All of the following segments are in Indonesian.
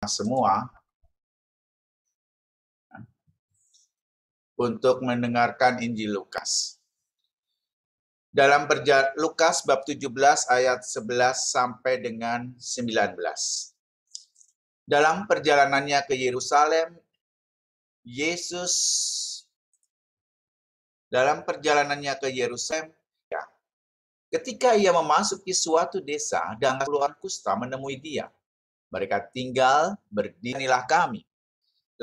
semua untuk mendengarkan Injil Lukas. Dalam Lukas bab 17 ayat 11 sampai dengan 19. Dalam perjalanannya ke Yerusalem, ketika ia memasuki suatu desa, dan keluhan kusta menemui dia. Mereka tinggal, berdirilah kami.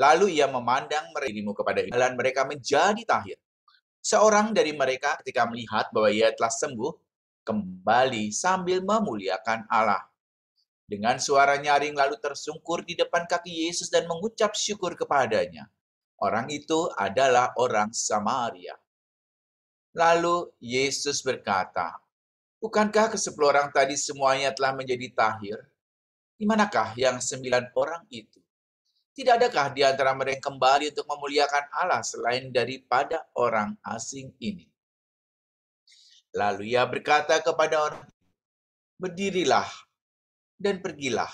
Lalu ia memandang mereka kepada jalan mereka menjadi tahir. Seorang dari mereka ketika melihat bahwa ia telah sembuh, kembali sambil memuliakan Allah. Dengan suara nyaring lalu tersungkur di depan kaki Yesus dan mengucap syukur kepadanya. Orang itu adalah orang Samaria. Lalu Yesus berkata, "Bukankah ke-10 orang tadi semuanya telah menjadi tahir? Di manakah yang 9 orang itu? Tidak adakah di antara mereka yang kembali untuk memuliakan Allah selain daripada orang asing ini?" Lalu ia berkata kepada orang, "Berdirilah dan pergilah.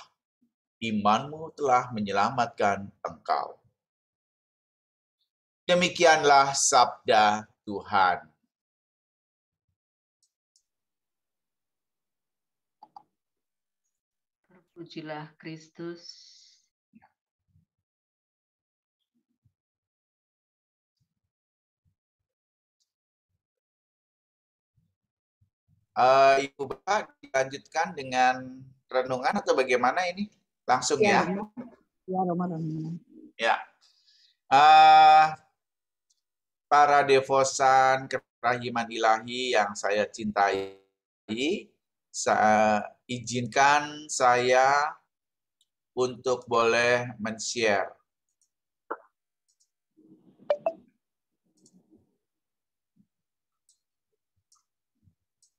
Imanmu telah menyelamatkan engkau." Demikianlah sabda Tuhan. Terpujilah Kristus. Ibu Bapak dilanjutkan dengan renungan atau bagaimana ini? Langsung ya? Ya, Romo. Ya. Para devosan kerahiman ilahi yang saya cintai, izinkan saya untuk boleh men-share.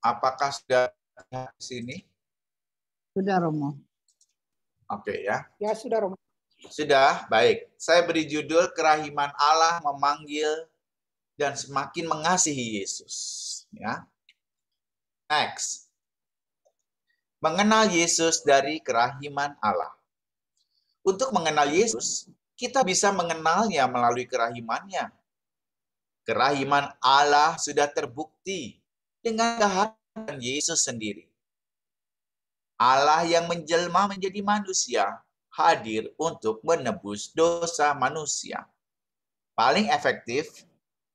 Apakah sudah di sini? Sudah, Romo. Oke ya. Ya, sudah, Romo. Sudah, baik. Saya beri judul Kerahiman Allah Memanggil dan Semakin Mengasihi Yesus. Ya. Next. Mengenal Yesus dari kerahiman Allah. Untuk mengenal Yesus, kita bisa mengenalnya melalui kerahimannya. Kerahiman Allah sudah terbukti dengan kehadiran Yesus sendiri. Allah yang menjelma menjadi manusia, hadir untuk menebus dosa manusia. Paling efektif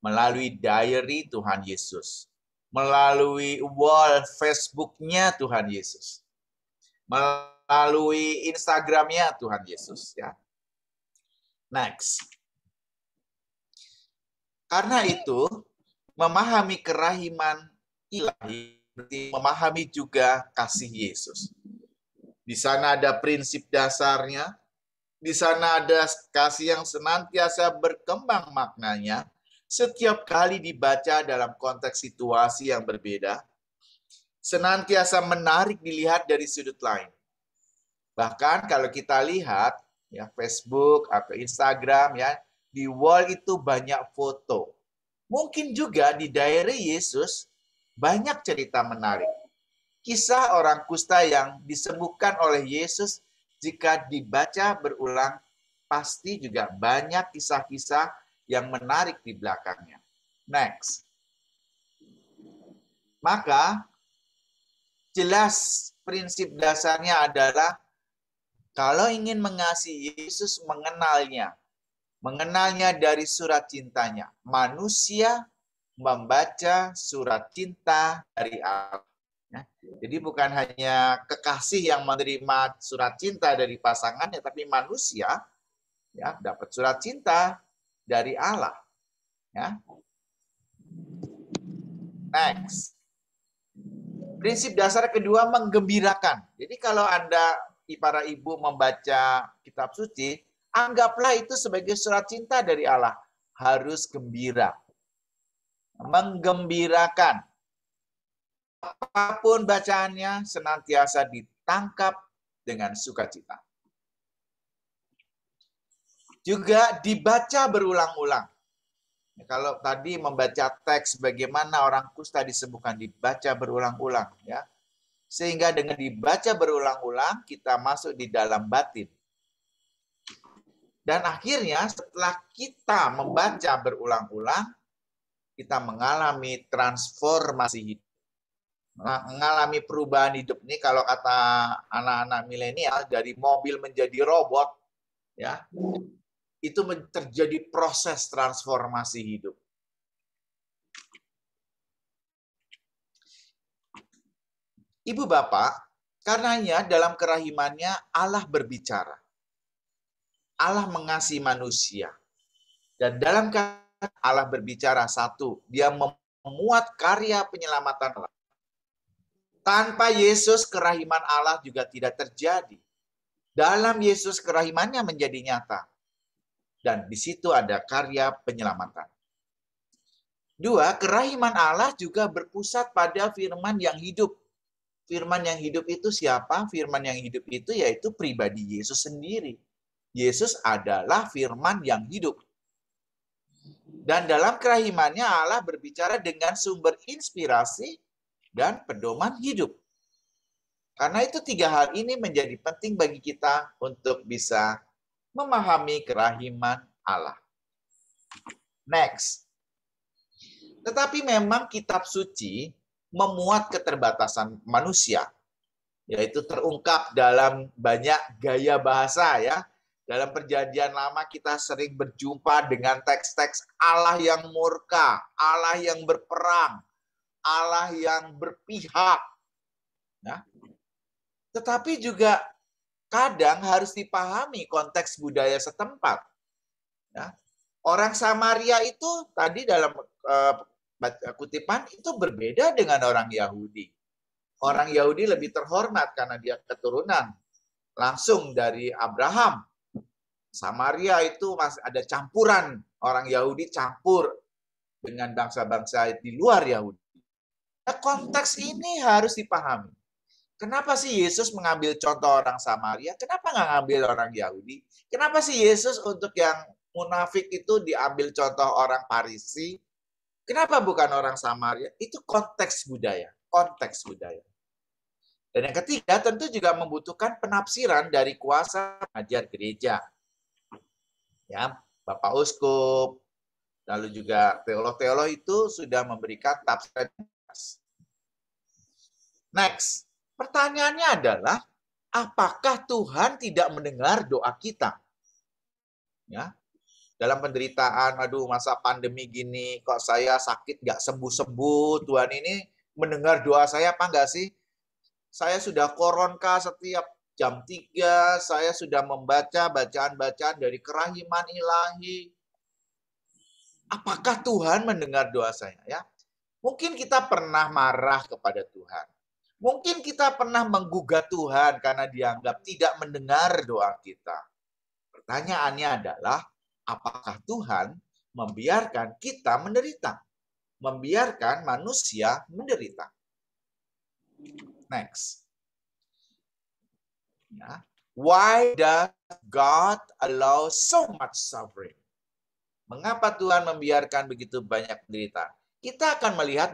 melalui diary Tuhan Yesus, melalui wall Facebook-nya Tuhan Yesus, melalui Instagram-nya Tuhan Yesus. Ya. Next. Karena itu, memahami kerahiman ilahi berarti memahami juga kasih Yesus. Di sana ada prinsip dasarnya, di sana ada kasih yang senantiasa berkembang maknanya, setiap kali dibaca dalam konteks situasi yang berbeda, senantiasa menarik dilihat dari sudut lain. Bahkan kalau kita lihat ya Facebook atau Instagram ya, di wall itu banyak foto. Mungkin juga di diary Yesus banyak cerita menarik. Kisah orang kusta yang disembuhkan oleh Yesus jika dibaca berulang pasti juga banyak kisah-kisah yang menarik di belakangnya. Next. Maka jelas prinsip dasarnya adalah kalau ingin mengasihi Yesus, mengenalnya dari surat cintanya. Manusia membaca surat cinta dari Allah. Jadi bukan hanya kekasih yang menerima surat cinta dari pasangannya, tapi manusia ya dapat surat cinta dari Allah. Ya. Next. Prinsip dasar kedua menggembirakan. Jadi kalau Anda para ibu membaca kitab suci, anggaplah itu sebagai surat cinta dari Allah. Harus gembira. Menggembirakan. Apapun bacaannya senantiasa ditangkap dengan sukacita. Juga dibaca berulang-ulang. Kalau tadi membaca teks bagaimana orang kusta disembuhkan, dibaca berulang-ulang ya. Sehingga dengan dibaca berulang-ulang kita masuk di dalam batin. Dan akhirnya setelah kita membaca berulang-ulang, kita mengalami transformasi hidup. Mengalami perubahan hidup ini kalau kata anak-anak milenial dari mobil menjadi robot, ya, itu terjadi proses transformasi hidup. Ibu bapak, karenanya dalam kerahimannya Allah berbicara. Allah mengasihi manusia. Dan dalam Allah berbicara satu, dia memuat karya penyelamatan Allah. Tanpa Yesus, kerahiman Allah juga tidak terjadi. Dalam Yesus, kerahimannya menjadi nyata. Dan di situ ada karya penyelamatan. Dua, kerahiman Allah juga berpusat pada firman yang hidup. Firman yang hidup itu siapa? Firman yang hidup itu yaitu pribadi Yesus sendiri. Yesus adalah firman yang hidup. Dan dalam kerahimannya Allah berbicara dengan sumber inspirasi dan pedoman hidup. Karena itu tiga hal ini menjadi penting bagi kita untuk bisa memahami kerahiman Allah. Next. Tetapi memang kitab suci memuat keterbatasan manusia, yaitu terungkap dalam banyak gaya bahasa ya. Dalam perjanjian lama kita sering berjumpa dengan teks-teks Allah yang murka, Allah yang berperang, Allah yang berpihak. Ya. Tetapi juga kadang harus dipahami konteks budaya setempat. Ya. Orang Samaria itu tadi dalam kutipan itu berbeda dengan orang Yahudi. Orang Yahudi lebih terhormat karena dia keturunan langsung dari Abraham. Samaria itu masih ada campuran, orang Yahudi campur dengan bangsa-bangsa di luar Yahudi. Nah, konteks ini harus dipahami. Kenapa sih Yesus mengambil contoh orang Samaria? Kenapa nggak ngambil orang Yahudi? Kenapa sih Yesus untuk yang munafik itu diambil contoh orang Farisi? Kenapa bukan orang Samaria? Itu konteks budaya. Konteks budaya. Dan yang ketiga tentu juga membutuhkan penafsiran dari kuasa pengajar gereja. Ya, Bapak Uskup, lalu juga teolog-teolog itu sudah memberikan tafsiran. Next, pertanyaannya adalah, apakah Tuhan tidak mendengar doa kita? Ya, dalam penderitaan, aduh masa pandemi gini, kok saya sakit nggak sembuh-sembuh, Tuhan ini mendengar doa saya apa enggak sih? Saya sudah koronka setiap jam 3, saya sudah membaca bacaan-bacaan dari kerahiman ilahi. Apakah Tuhan mendengar doa saya? Ya, mungkin kita pernah marah kepada Tuhan. Mungkin kita pernah menggugat Tuhan karena dianggap tidak mendengar doa kita. Pertanyaannya adalah, apakah Tuhan membiarkan kita menderita? Membiarkan manusia menderita? Next. Ya. Why does God allow so much suffering? Mengapa Tuhan membiarkan begitu banyak penderitaan? Kita akan melihat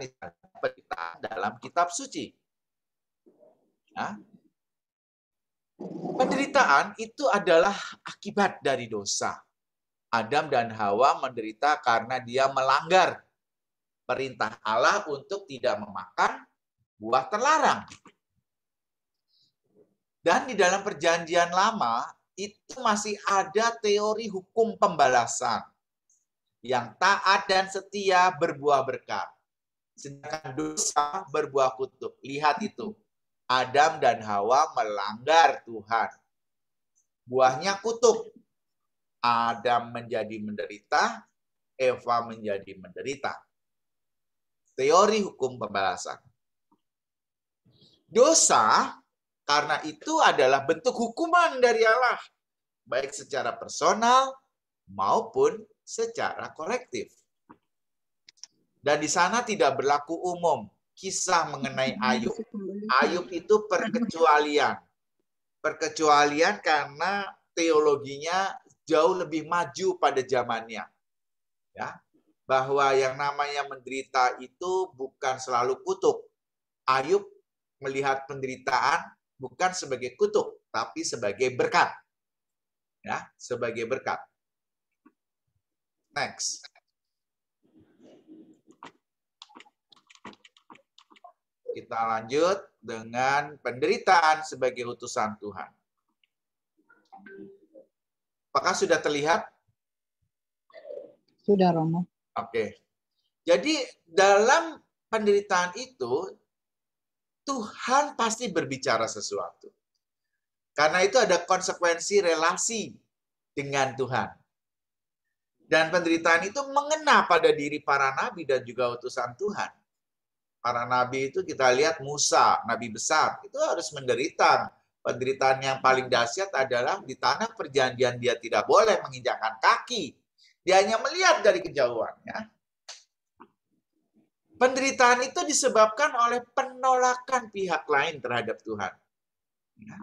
penderitaan dalam kitab suci. Ya. Penderitaan itu adalah akibat dari dosa. Adam dan Hawa menderita karena dia melanggar perintah Allah untuk tidak memakan buah terlarang. Dan di dalam perjanjian lama, itu masih ada teori hukum pembalasan. Yang taat dan setia berbuah berkat. Sedangkan dosa berbuah kutuk. Lihat itu. Adam dan Hawa melanggar Tuhan. Buahnya kutuk. Adam menjadi menderita, Eva menjadi menderita. Teori hukum pembalasan. Dosa, karena itu adalah bentuk hukuman dari Allah, baik secara personal maupun secara kolektif. Dan di sana tidak berlaku umum. Kisah mengenai Ayub. Ayub itu perkecualian. Perkecualian karena teologinya jauh lebih maju pada zamannya. Ya, bahwa yang namanya menderita itu bukan selalu kutuk. Ayub melihat penderitaan bukan sebagai kutuk, tapi sebagai berkat. ya, sebagai berkat. Next. Kita lanjut dengan penderitaan sebagai utusan Tuhan. Apakah sudah terlihat? Sudah, Romo. Oke. Jadi dalam penderitaan itu, Tuhan pasti berbicara sesuatu. Karena itu ada konsekuensi relasi dengan Tuhan. Dan penderitaan itu mengena pada diri para nabi dan juga utusan Tuhan. Para nabi itu kita lihat Musa, nabi besar, itu harus menderita. Penderitaan yang paling dahsyat adalah di tanah perjanjian dia tidak boleh menginjakkan kaki. Dia hanya melihat dari kejauhan. Ya. Penderitaan itu disebabkan oleh penolakan pihak lain terhadap Tuhan. Ya.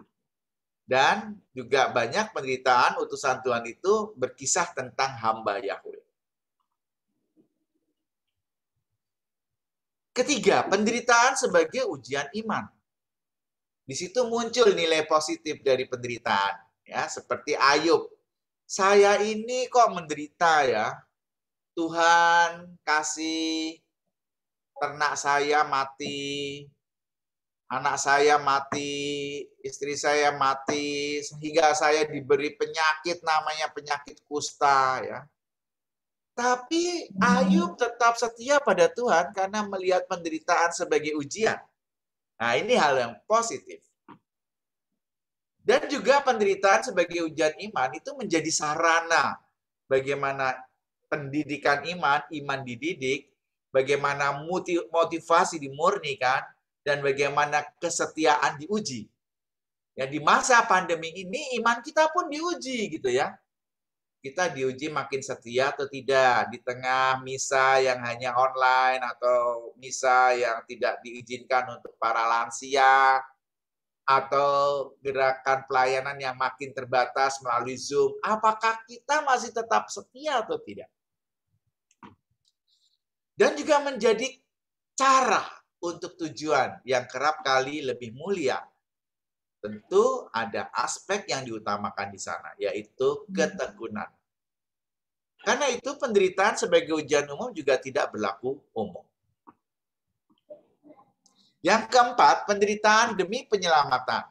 Dan juga banyak penderitaan utusan Tuhan itu berkisah tentang hamba Yahweh. Ketiga, penderitaan sebagai ujian iman. Di situ muncul nilai positif dari penderitaan, ya, seperti Ayub. Saya ini kok menderita ya. Tuhan kasih ternak saya mati, anak saya mati, istri saya mati, sehingga saya diberi penyakit namanya penyakit kusta ya. Tapi Ayub tetap setia pada Tuhan karena melihat penderitaan sebagai ujian. Nah, ini hal yang positif. Dan juga penderitaan sebagai ujian iman itu menjadi sarana bagaimana pendidikan iman dididik, bagaimana motivasi dimurnikan, dan bagaimana kesetiaan diuji. Ya, di masa pandemi ini iman kita pun diuji gitu ya. Kita diuji makin setia atau tidak di tengah misa yang hanya online atau misa yang tidak diizinkan untuk para lansia atau gerakan pelayanan yang makin terbatas melalui Zoom. Apakah kita masih tetap setia atau tidak? Dan juga menjadi cara untuk tujuan yang kerap kali lebih mulia. Tentu ada aspek yang diutamakan di sana, yaitu ketekunan. Karena itu penderitaan sebagai ujian umum juga tidak berlaku umum. Yang keempat, penderitaan demi penyelamatan.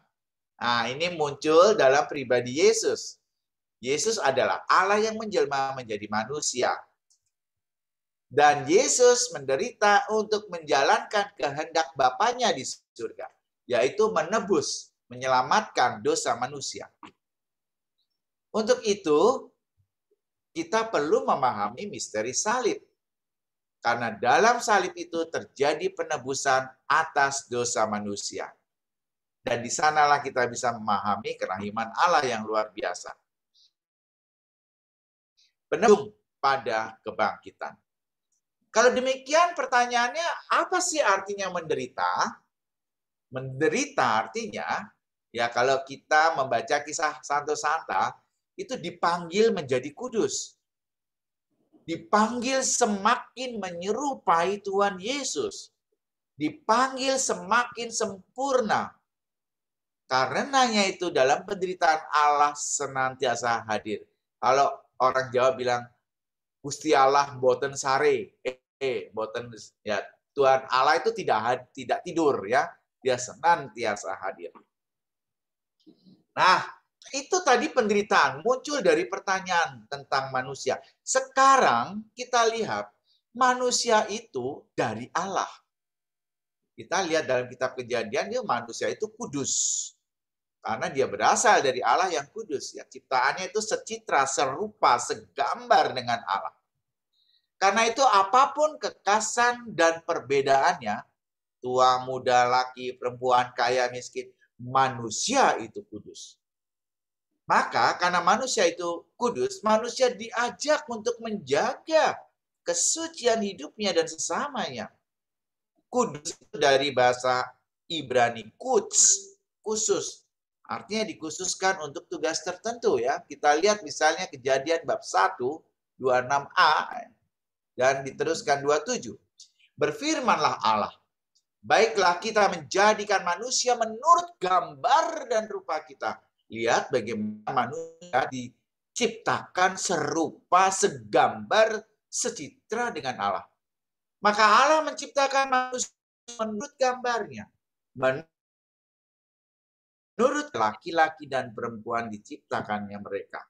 Nah, ini muncul dalam pribadi Yesus. Yesus adalah Allah yang menjelma menjadi manusia. Dan Yesus menderita untuk menjalankan kehendak Bapanya di surga, yaitu menebus, menyelamatkan dosa manusia. Untuk itu, kita perlu memahami misteri salib. Karena dalam salib itu terjadi penebusan atas dosa manusia. Dan di sanalah kita bisa memahami kerahiman Allah yang luar biasa. Penebus pada kebangkitan. Kalau demikian pertanyaannya, apa sih artinya menderita? Menderita artinya, ya kalau kita membaca kisah Santo Santa, itu dipanggil menjadi kudus. Dipanggil semakin menyerupai Tuhan Yesus. Dipanggil semakin sempurna. Karenanya itu dalam penderitaan Allah senantiasa hadir. Kalau orang Jawa bilang, Gusti Allah boten sare, boten ya, Tuhan Allah itu tidak tidur ya, dia senantiasa hadir. Nah, itu tadi penderitaan muncul dari pertanyaan tentang manusia. Sekarang kita lihat manusia itu dari Allah. Kita lihat dalam kitab Kejadian, dia manusia itu kudus. Karena dia berasal dari Allah yang kudus. Ya, ciptaannya itu secitra, serupa, segambar dengan Allah. Karena itu apapun kekasan dan perbedaannya, tua, muda, laki, perempuan, kaya, miskin, manusia itu kudus. Maka karena manusia itu kudus, manusia diajak untuk menjaga kesucian hidupnya dan sesamanya. Kudus dari bahasa Ibrani, quds, khusus. Artinya dikhususkan untuk tugas tertentu ya. Kita lihat misalnya Kejadian bab 1, 26a dan diteruskan 27. Berfirmanlah Allah, baiklah kita menjadikan manusia menurut gambar dan rupa kita. Lihat bagaimana manusia ciptakan serupa, segambar, secitra dengan Allah. Maka Allah menciptakan manusia menurut gambarnya. Menurut laki-laki dan perempuan diciptakannya mereka.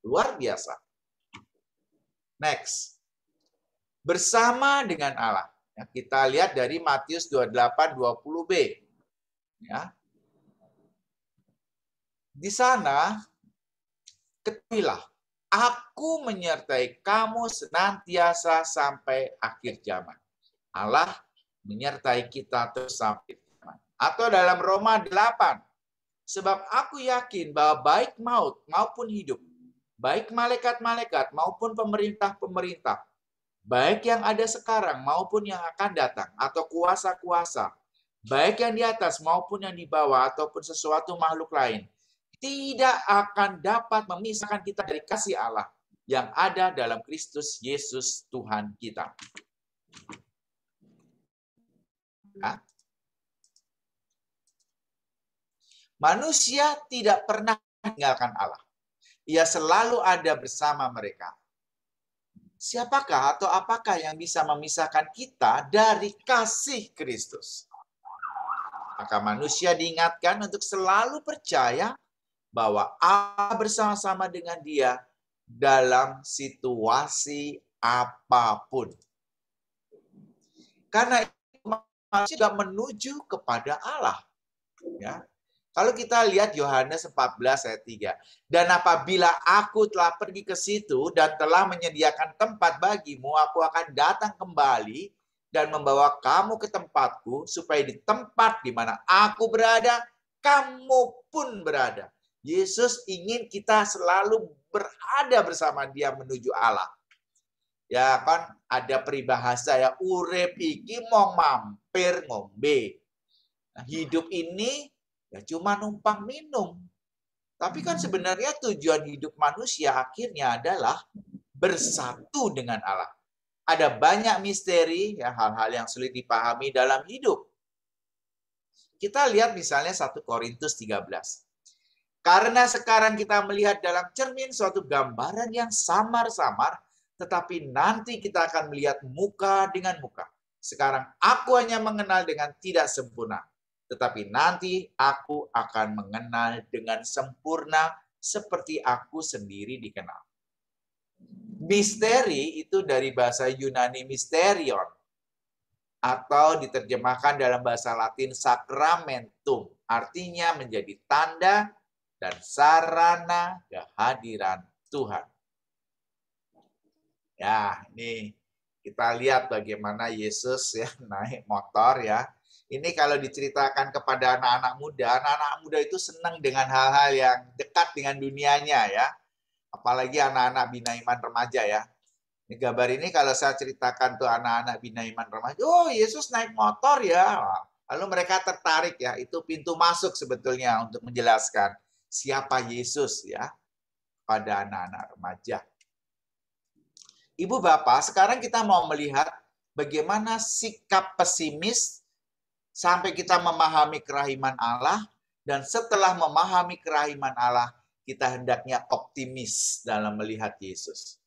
Luar biasa. Next. Bersama dengan Allah. Ya, kita lihat dari Matius 28:20b. Ya. Di sana, ketahuilah, aku menyertai kamu senantiasa sampai akhir zaman. Allah menyertai kita terus sampai zaman. Atau dalam Roma 8. Sebab aku yakin bahwa baik maut maupun hidup, baik malaikat-malaikat maupun pemerintah-pemerintah, baik yang ada sekarang maupun yang akan datang, atau kuasa-kuasa, baik yang di atas maupun yang di bawah, ataupun sesuatu makhluk lain, tidak akan dapat memisahkan kita dari kasih Allah yang ada dalam Kristus Yesus Tuhan kita. Nah, manusia tidak pernah meninggalkan Allah. Ia selalu ada bersama mereka. Siapakah atau apakah yang bisa memisahkan kita dari kasih Kristus? Maka manusia diingatkan untuk selalu percaya bahwa Allah bersama-sama dengan dia dalam situasi apapun. Karena itu manusia juga menuju kepada Allah. Ya. Kalau kita lihat Yohanes 14 ayat 3. Dan apabila aku telah pergi ke situ dan telah menyediakan tempat bagimu, aku akan datang kembali dan membawa kamu ke tempatku, supaya di tempat di mana aku berada, kamu pun berada. Yesus ingin kita selalu berada bersama dia menuju Allah. Ya kan, ada peribahasa ya, urip iki mong mampir ngombe. Nah, hidup ini ya cuma numpang minum. Tapi kan sebenarnya tujuan hidup manusia akhirnya adalah bersatu dengan Allah. Ada banyak misteri, ya hal-hal yang sulit dipahami dalam hidup. Kita lihat misalnya 1 Korintus 13. Karena sekarang kita melihat dalam cermin suatu gambaran yang samar-samar, tetapi nanti kita akan melihat muka dengan muka. Sekarang aku hanya mengenal dengan tidak sempurna, tetapi nanti aku akan mengenal dengan sempurna seperti aku sendiri dikenal. Misteri itu dari bahasa Yunani mysterion, atau diterjemahkan dalam bahasa Latin sacramentum, artinya menjadi tanda dan sarana kehadiran Tuhan. Ya, ini kita lihat bagaimana Yesus ya naik motor ya. Ini kalau diceritakan kepada anak-anak muda itu senang dengan hal-hal yang dekat dengan dunianya ya. Apalagi anak-anak Bina Iman Remaja ya. Ini gambar ini kalau saya ceritakan tuh anak-anak Bina Iman Remaja, oh Yesus naik motor ya. Lalu mereka tertarik ya, itu pintu masuk sebetulnya untuk menjelaskan siapa Yesus ya pada anak-anak remaja. Ibu Bapak, sekarang kita mau melihat bagaimana sikap pesimis sampai kita memahami kerahiman Allah, dan setelah memahami kerahiman Allah, kita hendaknya optimis dalam melihat Yesus.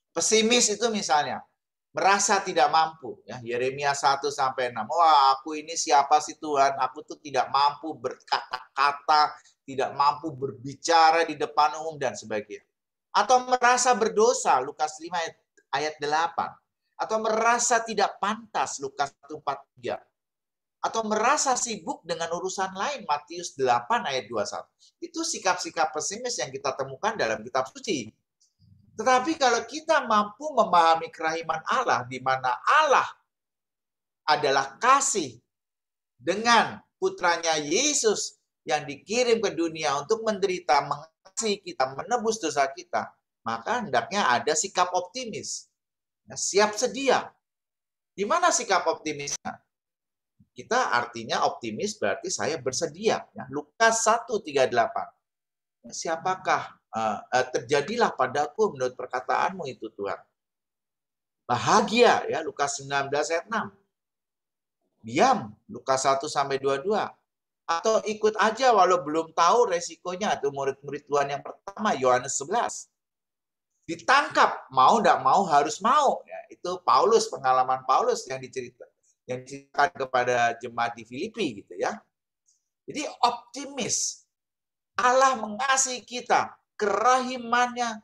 Pesimis itu misalnya merasa tidak mampu, ya Yeremia 1-6. Wah, aku ini siapa sih Tuhan? Aku tuh tidak mampu berkata-kata, tidak mampu berbicara di depan umum dan sebagainya. Atau merasa berdosa, Lukas 5 ayat 8. Atau merasa tidak pantas, Lukas 1:43. Atau merasa sibuk dengan urusan lain, Matius 8 ayat 21. Itu sikap-sikap pesimis yang kita temukan dalam kitab suci. Tetapi kalau kita mampu memahami kerahiman Allah, di mana Allah adalah kasih dengan putranya Yesus yang dikirim ke dunia untuk menderita, mengasihi kita, menebus dosa kita, maka hendaknya ada sikap optimis. Siap sedia. Di mana sikap optimisnya? Kita artinya optimis berarti saya bersedia. Lukas 1:38. Siapakah? Terjadilah padaku menurut perkataanmu itu Tuhan. Bahagia ya Lukas 19 ayat 6. Diam Lukas 1-22. Atau ikut aja walau belum tahu resikonya. Itu murid-murid Tuhan yang pertama, Yohanes 11. Ditangkap, mau tidak mau harus mau. Ya, itu Paulus, pengalaman Paulus yang diceritakan kepada jemaat di Filipi gitu ya. Jadi optimis. Allah mengasihi kita, kerahimannya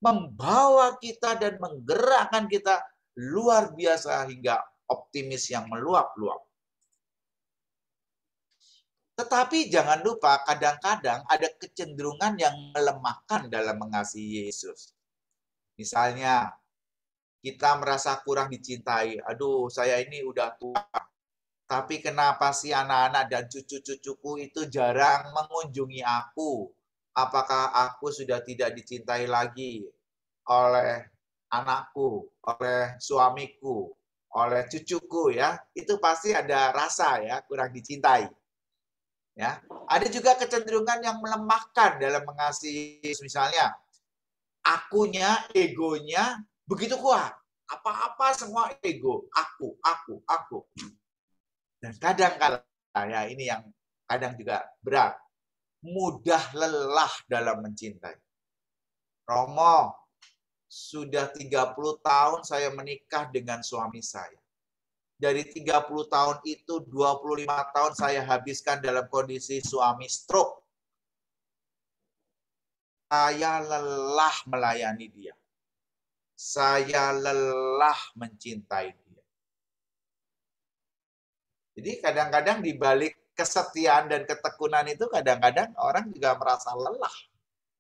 membawa kita dan menggerakkan kita luar biasa hingga optimis yang meluap-luap. Tetapi jangan lupa kadang-kadang ada kecenderungan yang melemahkan dalam mengasihi Yesus. Misalnya kita merasa kurang dicintai. Aduh, saya ini udah tua. Tapi kenapa sih anak-anak dan cucu-cucuku itu jarang mengunjungi aku? Apakah aku sudah tidak dicintai lagi oleh anakku, oleh suamiku, oleh cucuku ya? Itu pasti ada rasa ya, kurang dicintai. Ya, ada juga kecenderungan yang melemahkan dalam mengasihi. Misalnya, akunya, egonya begitu kuat. Apa-apa semua ego, aku. Dan kadang-kala ya ini yang kadang juga berat. Mudah lelah dalam mencintai. Romo, sudah 30 tahun saya menikah dengan suami saya. Dari 30 tahun itu 25 tahun saya habiskan dalam kondisi suami stroke. Saya lelah melayani dia. Saya lelah mencintai dia. Jadi kadang-kadang di balik kesetiaan dan ketekunan itu kadang-kadang orang juga merasa lelah.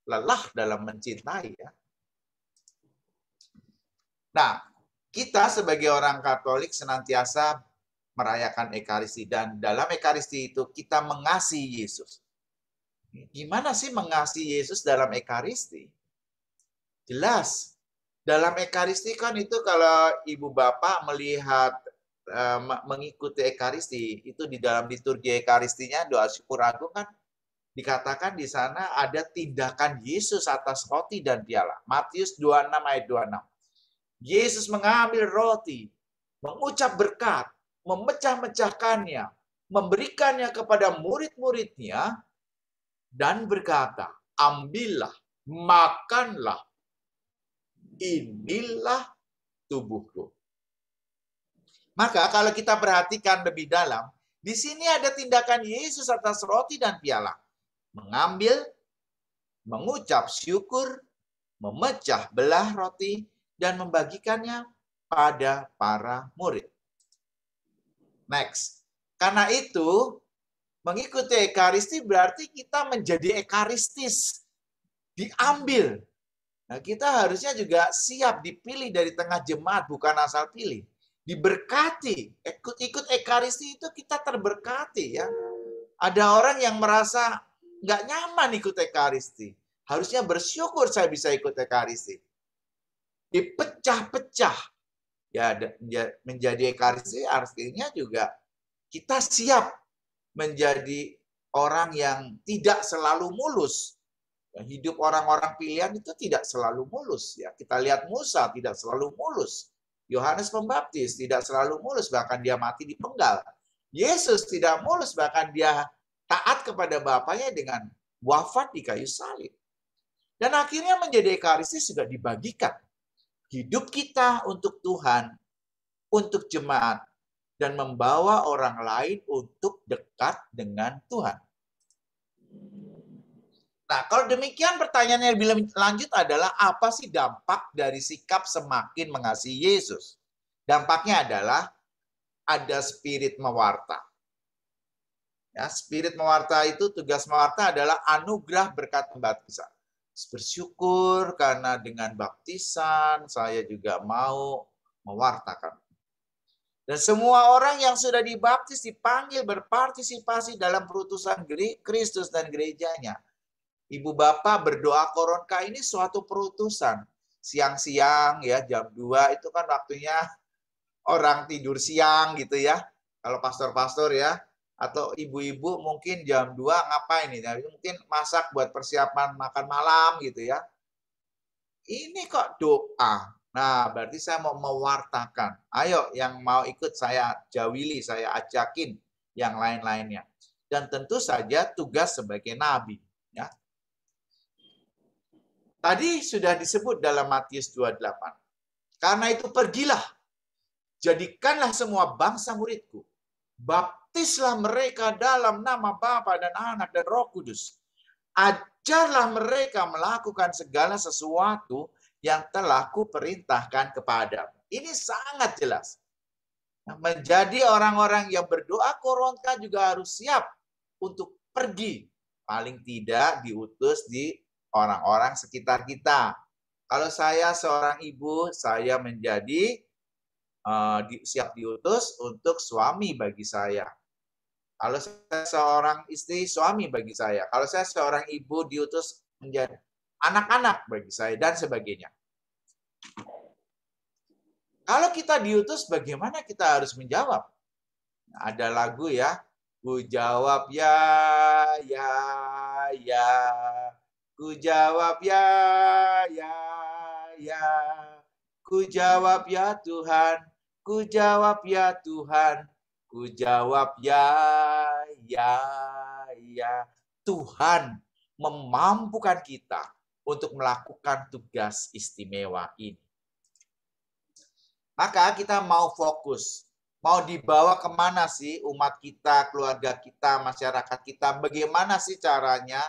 Lelah dalam mencintai ya. Nah, kita sebagai orang Katolik senantiasa merayakan Ekaristi dan dalam Ekaristi itu kita mengasihi Yesus. Gimana sih mengasihi Yesus dalam Ekaristi? Jelas. Dalam Ekaristi kan itu kalau ibu bapak melihat mengikuti Ekaristi, itu di dalam liturgi Ekaristinya doa syukur agung kan dikatakan di sana ada tindakan Yesus atas roti dan piala. Matius 26 ayat 26. Yesus mengambil roti, mengucap berkat, memecah-mecahkannya, memberikannya kepada murid-muridnya, dan berkata, ambillah, makanlah, inilah tubuhku. Maka kalau kita perhatikan lebih dalam, di sini ada tindakan Yesus atas roti dan piala. Mengambil, mengucap syukur, memecah belah roti, dan membagikannya pada para murid. Next. Karena itu, mengikuti Ekaristi berarti kita menjadi ekaristis. Diambil. Nah, kita harusnya juga siap dipilih dari tengah jemaat, bukan asal pilih. Diberkati. Ikut Ekaristi itu kita terberkati ya. Ada orang yang merasa nggak nyaman ikut Ekaristi. Harusnya bersyukur saya bisa ikut Ekaristi. Dipecah-pecah. Ya, menjadi Ekaristi artinya juga kita siap menjadi orang yang tidak selalu mulus. Hidup orang-orang pilihan itu tidak selalu mulus. Ya, kita lihat Musa tidak selalu mulus. Yohanes Pembaptis tidak selalu mulus, bahkan dia mati dipenggal. Yesus tidak mulus, bahkan dia taat kepada Bapaknya dengan wafat di kayu salib. Dan akhirnya menjadi Ekaristi sudah dibagikan. Hidup kita untuk Tuhan, untuk jemaat, dan membawa orang lain untuk dekat dengan Tuhan. Nah, kalau demikian pertanyaan yang lebih lanjut adalah apa sih dampak dari sikap semakin mengasihi Yesus? Dampaknya adalah ada spirit mewarta. Ya, spirit mewarta itu, tugas mewarta adalah anugerah berkat pembaptisan. Bersyukur karena dengan baptisan saya juga mau mewartakan. Dan semua orang yang sudah dibaptis dipanggil berpartisipasi dalam perutusan Kristus dan gerejanya. Ibu bapak berdoa koronka ini suatu perutusan. Siang-siang ya jam 2 itu kan waktunya orang tidur siang gitu ya. Kalau pastor-pastor ya. Atau ibu-ibu mungkin jam 2 ngapain nih? Mungkin masak buat persiapan makan malam gitu ya. Ini kok doa. Nah, berarti saya mau mewartakan. Ayo yang mau ikut saya jawili, saya ajakin yang lain-lainnya. dan tentu saja tugas sebagai nabi. Ya. Tadi sudah disebut dalam Matius 28. Karena itu pergilah, jadikanlah semua bangsa muridku. Baptislah mereka dalam nama Bapa dan Anak dan Roh Kudus. Ajarlah mereka melakukan segala sesuatu yang telah kuperintahkan kepadamu. Ini sangat jelas. Menjadi orang-orang yang berdoa koronta juga harus siap untuk pergi. Paling tidak diutus di orang-orang sekitar kita. Kalau saya seorang ibu, saya menjadi siap diutus untuk suami bagi saya. Kalau saya seorang istri, suami bagi saya. Kalau saya seorang ibu, diutus menjadi anak-anak bagi saya, dan sebagainya. Kalau kita diutus, bagaimana kita harus menjawab? Ada lagu ya, ku jawab ya, ya. Ku jawab ya, ya. Ku jawab ya Tuhan, ku jawab ya Tuhan. Ku jawab ya. Tuhan memampukan kita untuk melakukan tugas istimewa ini. Maka kita mau fokus. Mau dibawa kemana sih umat kita, keluarga kita, masyarakat kita? Bagaimana sih caranya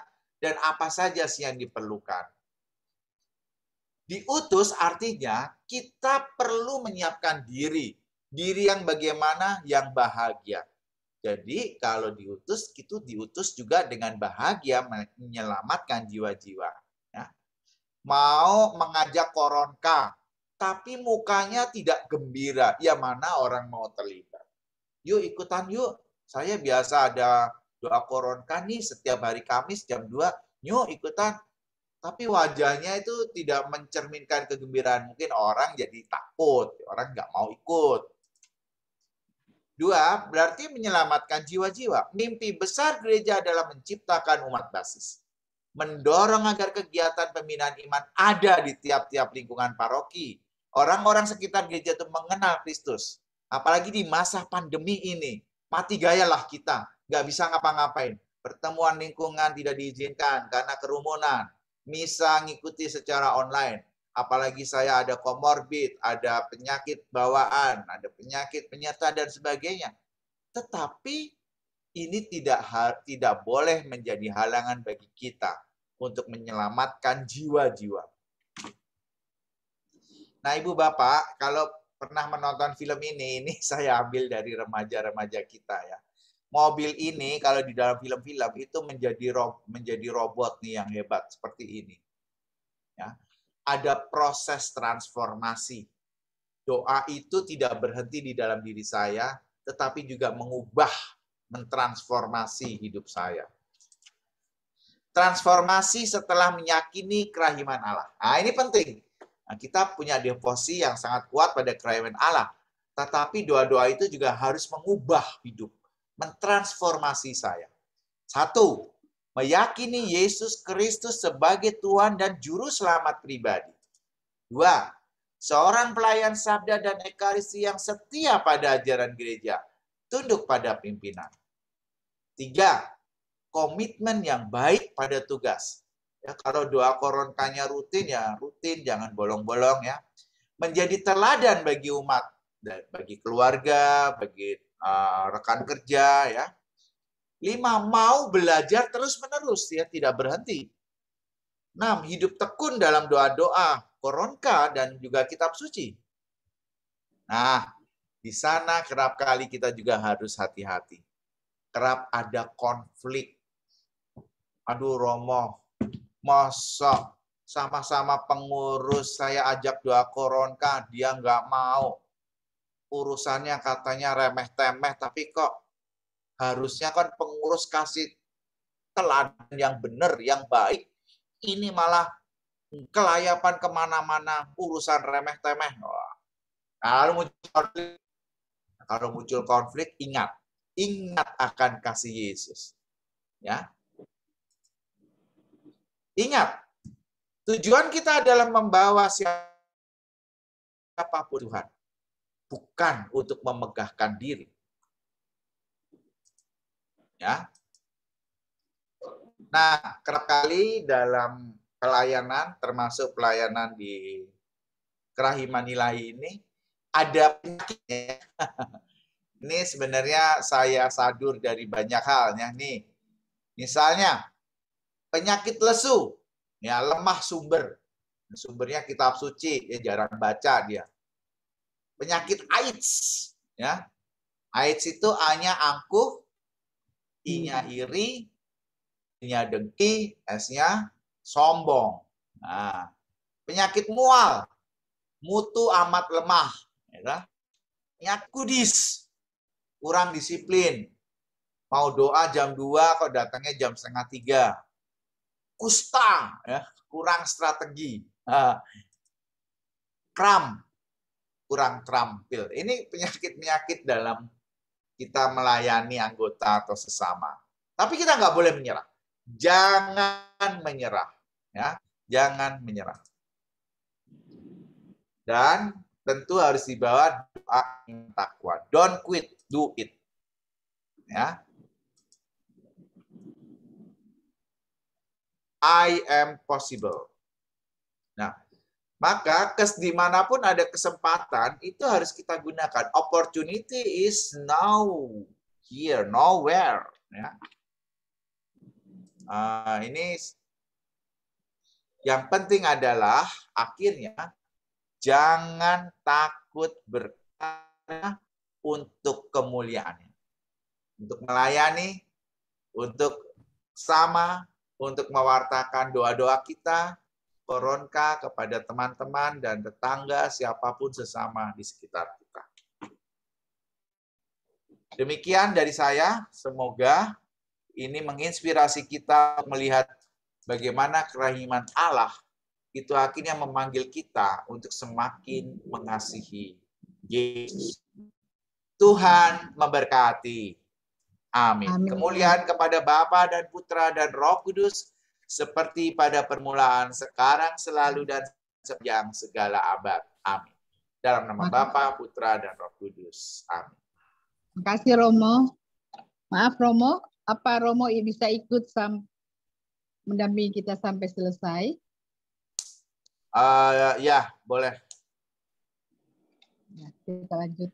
dan apa saja sih yang diperlukan? Diutus artinya kita perlu menyiapkan diri. Diri yang bagaimana? Yang bahagia. Jadi kalau diutus, itu diutus juga dengan bahagia menyelamatkan jiwa-jiwa. Ya. Mau mengajak koronka, tapi mukanya tidak gembira. Ya mana orang mau terlibat? Yuk ikutan yuk. Saya biasa ada doa koronka nih setiap hari Kamis jam 2. Yuk ikutan. Tapi wajahnya itu tidak mencerminkan kegembiraan. Mungkin orang jadi takut. Orang nggak mau ikut. 2, berarti menyelamatkan jiwa-jiwa. Mimpi besar gereja adalah menciptakan umat basis. Mendorong agar kegiatan pembinaan iman ada di tiap-tiap lingkungan paroki. Orang-orang sekitar gereja itu mengenal Kristus. Apalagi di masa pandemi ini. Mati gayalah kita. Nggak bisa ngapa-ngapain. Pertemuan lingkungan tidak diizinkan karena kerumunan. Misa ngikuti secara online. Apalagi saya ada komorbid, ada penyakit bawaan, ada penyakit penyerta dan sebagainya. Tetapi ini tidak boleh menjadi halangan bagi kita untuk menyelamatkan jiwa-jiwa. Nah, Ibu Bapak, kalau pernah menonton film ini saya ambil dari remaja-remaja kita ya. Mobil ini kalau di dalam film-film itu menjadi robot nih yang hebat seperti ini. Ya. Ada proses transformasi. Doa itu tidak berhenti di dalam diri saya, tetapi juga mengubah, mentransformasi hidup saya. Transformasi setelah meyakini kerahiman Allah. Nah, ini penting. Nah, kita punya devosi yang sangat kuat pada kerahiman Allah. Tetapi doa-doa itu juga harus mengubah hidup, mentransformasi saya. 1, meyakini Yesus Kristus sebagai Tuhan dan Juru Selamat pribadi. 2, seorang pelayan sabda dan ekaristi yang setia pada ajaran gereja, tunduk pada pimpinan. 3, komitmen yang baik pada tugas. Ya, kalau doa koronkanya rutin, ya rutin, jangan bolong-bolong ya. Menjadi teladan bagi umat, bagi keluarga, bagi rekan kerja ya. 5, mau belajar terus-menerus, ya tidak berhenti. 6, hidup tekun dalam doa-doa, koronka, dan juga kitab suci. Nah, di sana kerap kali kita juga harus hati-hati. Kerap ada konflik. Aduh, Romo, masa sama-sama pengurus saya ajak doa koronka, dia nggak mau. Urusannya katanya remeh-temeh, tapi kok harusnya kan pengurus kasih teladan yang benar, yang baik. Ini malah kelayapan kemana-mana, urusan remeh-temeh. Kalau muncul konflik, ingat akan kasih Yesus. Ya, ingat, tujuan kita adalah membawa siapapun Tuhan, bukan untuk memegahkan diri. Ya, Nah, kerap kali dalam pelayanan, termasuk pelayanan di Kerahiman Ilahi ini, ada penyakitnya. Ini sebenarnya saya sadur dari banyak hal ya. Nih, misalnya penyakit lesu, ya lemah sumber. Sumbernya kitab suci, ya jarang baca dia. Penyakit AIDS, ya. AIDS itu A-nya angkuh, I-nya iri, I-nya dengki, S-nya sombong. Nah, penyakit mual, mutu amat lemah, ya. Penyakit kudis, kurang disiplin. Mau doa jam 2, kok datangnya jam setengah 3. Kusta, ya, kurang strategi. Kram, kurang terampil. Ini penyakit-penyakit dalam kita melayani anggota atau sesama. Tapi kita nggak boleh menyerah. Jangan menyerah. Ya, jangan menyerah. Dan tentu harus dibawa doa yang takwa. Don't quit, do it. Ya. I am possible. Nah, maka dimanapun ada kesempatan, itu harus kita gunakan. Opportunity is now, here, nowhere. Ya. Ini yang penting adalah akhirnya jangan takut berkata untuk kemuliaannya. Untuk melayani, untuk sama, untuk mewartakan doa-doa kita, koronka kepada teman-teman dan tetangga, siapapun sesama di sekitar kita. Demikian dari saya, semoga ini menginspirasi kita melihat bagaimana kerahiman Allah itu akhirnya memanggil kita untuk semakin mengasihi Yesus. Tuhan memberkati. Amin. Amin. Kemuliaan kepada Bapa dan Putra dan Roh Kudus, seperti pada permulaan, sekarang, selalu, dan sepanjang segala abad. Amin. Dalam nama Bapa, Putra, dan Roh Kudus. Amin. Terima kasih Romo. Maaf Romo, apa Romo bisa ikut mendampingi kita sampai selesai? Ya, boleh. Ya, kita lanjut.